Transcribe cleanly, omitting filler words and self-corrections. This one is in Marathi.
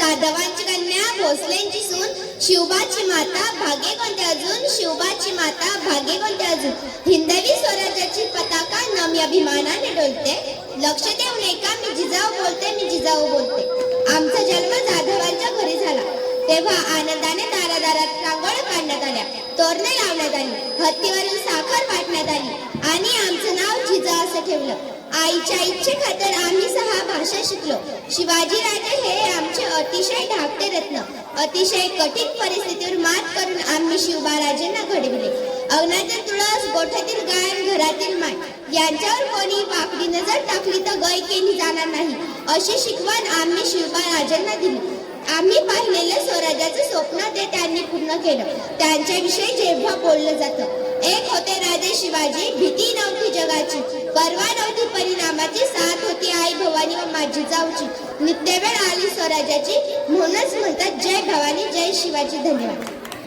जाधवांची कन्या भोसलेंची सून शिवबाची माता भाग्य कोणते अजून शिवबाची माता भाग्य कोणते अजून हिंदवी स्वराज्याची पताका नम्य अभिमानाने डोलते लक्ष देऊ नये का मी जिजाऊ बोलते आमचा जन्म जाधवांच्या घरी झाला तेव्हा आनंदाने दारादारात रांगोळ्या काढण्यात आल्या तोरणे लावण्यात आली हत्तीवरून साखर वाटण्यात आली आणि आमचं नाव जिजा असं ठेवलं आईच्या इच्छेखातर आम्ही 6 भाषा शिकलो शिवाजी राजे हे आमचे अतिशय धाकटे रत्न अतिशय कठीण परिस्थितीवर मात करून आम्ही शिवबाराजेंना घडविले अंगणातील तुळस गोठ्यातील गाय घरातील माय यांच्यावर कोणी वाकडी नजर टाकली तर गय केली जाणार नाही अशी शिकवण आम्ही शिवबाराजेंना दिली आम्ही पाहिलेले स्वराज्याचे स्वप्न ते त्यांनी पूर्ण केलं त्यांच्याविषयी जेव्हा बोललं जातं एक होते राजे शिवाजी भीती नव्हती जगाची परवा नव्हती परिणामाची साथ होती आई भवानी व माझी जाऊची नित्यवेळ आली स्वराज्याची म्हणूनच म्हणतात जय भवानी जय शिवाजी धन्यवाद